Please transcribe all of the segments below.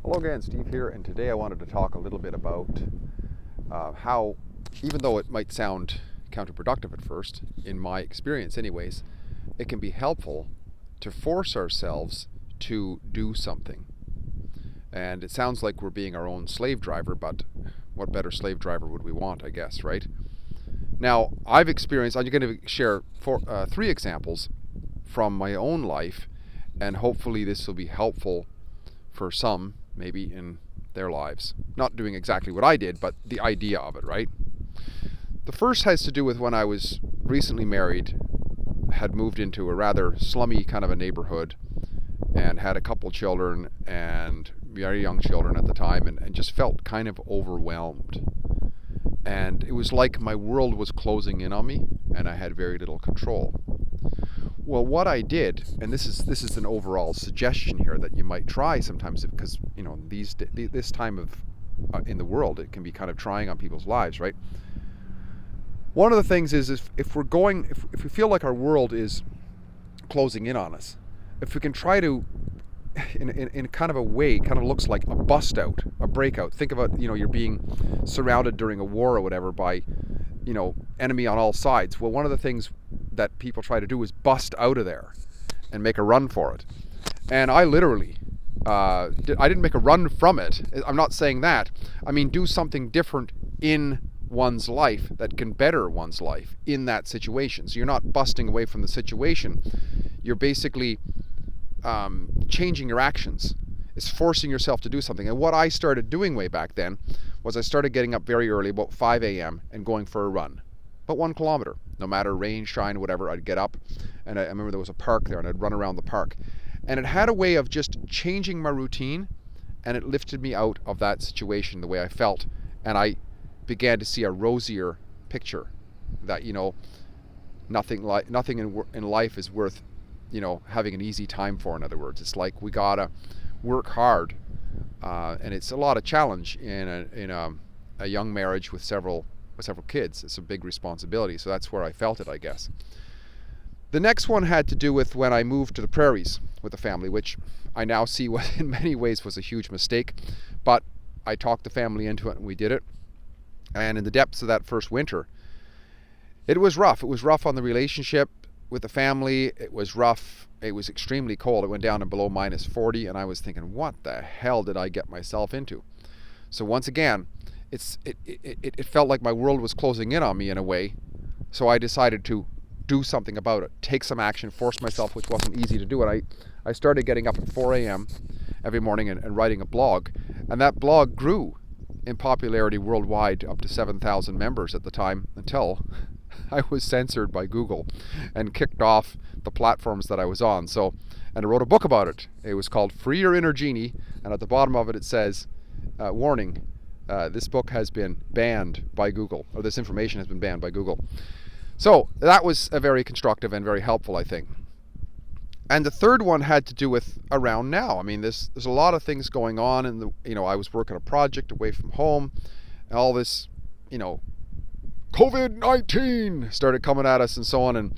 Hello again, Steve here, and today I wanted to talk a little bit about how, even though it might sound counterproductive at first, in my experience anyways, it can be helpful to force ourselves to do something. And it sounds like we're being our own slave driver, but what better slave driver would we want, I guess, right? Now, I'm going to share three examples from my own life, and hopefully this will be helpful for some, maybe in their lives. Not doing exactly what I did, but the idea of it, right? The first has to do with when I was recently married, had moved into a rather slummy kind of a neighborhood, and had a couple children, and very young children at the time, and just felt kind of overwhelmed. And it was like my world was closing in on me, and I had very little control. Well, what I did, and this is an overall suggestion here that you might try sometimes, because this time of in the world, it can be kind of trying on people's lives, right? One of the things is if we feel like our world is closing in on us, if we can try to, in kind of a way, kind of looks like a bust out, a breakout. Think about, you're being surrounded during a war or whatever by, enemy on all sides. Well, one of the things that people try to do is bust out of there and make a run for it. And I literally, I didn't make a run from it. I'm not saying that. I mean, do something different in one's life that can better one's life in that situation. So you're not busting away from the situation. You're basically changing your actions. It's forcing yourself to do something. And what I started doing way back then was I started getting up very early, about 5 a.m., and going for a run. About 1 kilometer. No matter rain, shine, whatever, I'd get up. And I remember there was a park there, and I'd run around the park. And it had a way of just changing my routine, and it lifted me out of that situation, the way I felt. And I began to see a rosier picture that, nothing in life is worth, having an easy time for. In other words, it's like we gotta work hard, and it's a lot of challenge in a young marriage with several kids. It's a big responsibility, so that's where I felt it, I guess. The next one had to do with when I moved to the prairies with the family, which I now see in many ways was a huge mistake, but I talked the family into it and we did it. And in the depths of that first winter, it was rough. It was rough on the relationship with the family. It was rough. It was extremely cold. It went down to below minus 40, and I was thinking, what the hell did I get myself into? So once again, it felt like my world was closing in on me in a way. So I decided to do something about it, take some action, force myself, which wasn't easy to do. And I started getting up at 4 a.m. every morning and writing a blog. And that blog grew in popularity worldwide up to 7,000 members at the time, until I was censored by Google and kicked off the platforms that I was on. And I wrote a book about it. It was called Free Your Inner Genie. And at the bottom of it, it says, warning, this book has been banned by Google, or this information has been banned by Google. So that was a very constructive and very helpful, I think. And the third one had to do with around now. I mean, there's a lot of things going on, and I was working a project away from home, and all this, COVID-19 started coming at us and so on,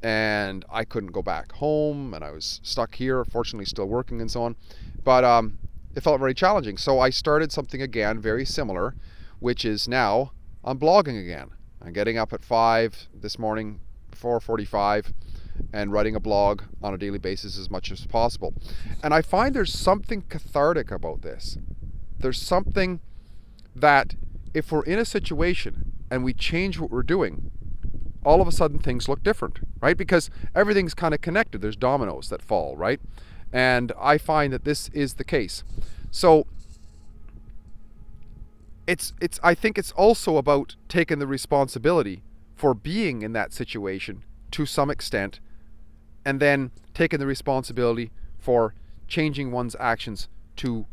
and I couldn't go back home, and I was stuck here, fortunately still working and so on. But it felt very challenging. So I started something again very similar, which is now I'm blogging again. I'm getting up at 5 this morning, 4:45, and writing a blog on a daily basis as much as possible. And I find there's something cathartic about this. There's something that if we're in a situation and we change what we're doing, all of a sudden things look different, right? Because everything's kind of connected. There's dominoes that fall, right? And I find that this is the case. So I think it's also about taking the responsibility for being in that situation to some extent, and then taking the responsibility for changing one's actions to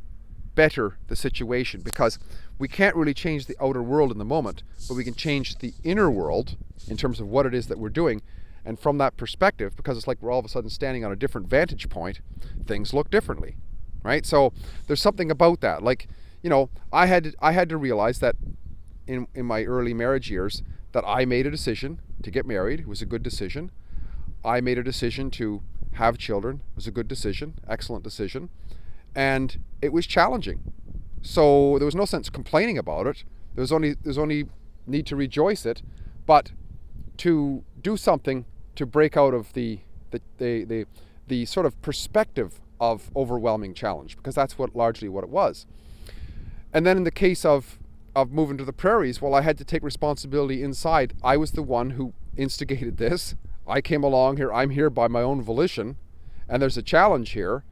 better the situation. Because we can't really change the outer world in the moment, but we can change the inner world in terms of what it is that we're doing. And from that perspective, because it's like we're all of a sudden standing on a different vantage point, things look differently, right? So there's something about that. Like, I had to realize that in my early marriage years that I made a decision to get married. It was a good decision. I made a decision to have children. It was a good decision, excellent decision. and it was challenging. So there was no sense complaining about it. There's only need to rejoice it, but to do something to break out of the sort of perspective of overwhelming challenge, because that's largely what it was. And then in the case of moving to the prairies, well, I had to take responsibility inside. I was the one who instigated this. I came along here. I'm here by my own volition, and there's a challenge here,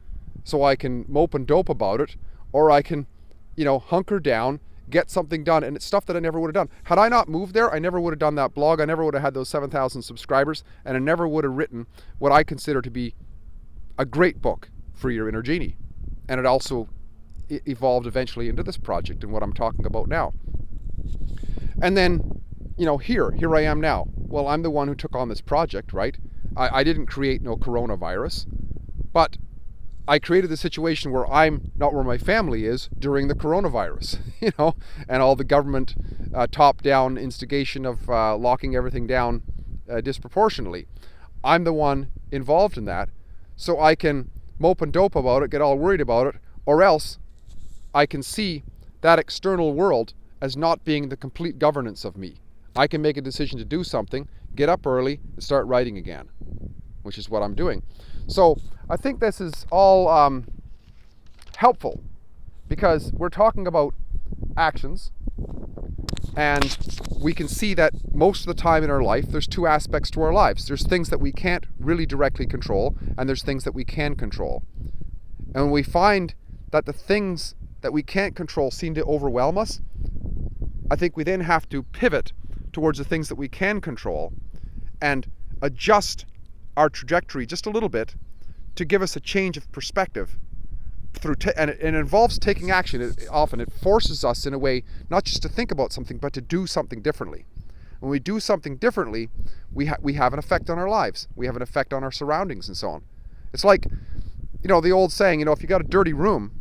so I can mope and dope about it, or I can, hunker down, get something done. And it's stuff that I never would have done. Had I not moved there, I never would have done that blog. I never would have had those 7,000 subscribers, and I never would have written what I consider to be a great book, Free Your Inner Genie. And it also evolved eventually into this project and what I'm talking about now. And then, here I am now. Well, I'm the one who took on this project, right? I didn't create no coronavirus, but I created the situation where I'm not where my family is during the coronavirus, and all the government top-down instigation of locking everything down disproportionately. I'm the one involved in that, so I can mope and dope about it, get all worried about it, or else I can see that external world as not being the complete governance of me. I can make a decision to do something, get up early, and start writing again, which is what I'm doing. So I think this is all helpful, because we're talking about actions, and we can see that most of the time in our life there's two aspects to our lives. There's things that we can't really directly control, and there's things that we can control. And when we find that the things that we can't control seem to overwhelm us, I think we then have to pivot towards the things that we can control and adjust our trajectory just a little bit to give us a change of perspective. And it involves taking action. It forces us in a way not just to think about something, but to do something differently. When we do something differently, we have an effect on our lives. We have an effect on our surroundings and so on. It's like, the old saying, if you got a dirty room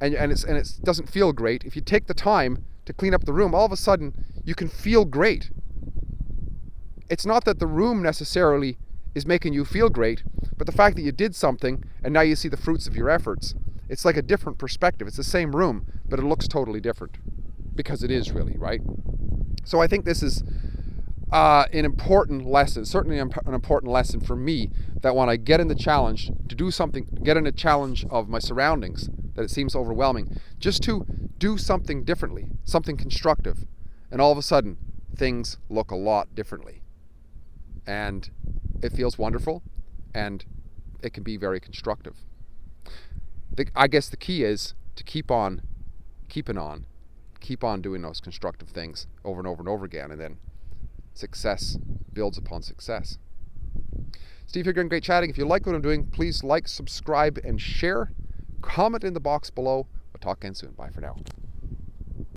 and it doesn't feel great, if you take the time to clean up the room, all of a sudden you can feel great. It's not that the room necessarily is making you feel great, but the fact that you did something and now you see the fruits of your efforts. It's like a different perspective. It's the same room, but it looks totally different, because it is really, right? So I think this is an important lesson, certainly an important lesson for me, that when I get in the challenge to do something, get in a challenge of my surroundings, that it seems overwhelming, just to do something differently, something constructive, and all of a sudden things look a lot differently. And it feels wonderful, and it can be very constructive. I guess the key is to keep on doing those constructive things over and over and over again, and then success builds upon success. Steve here, great chatting. If you like what I'm doing, please like, subscribe, and share. Comment in the box below. We'll talk again soon. Bye for now.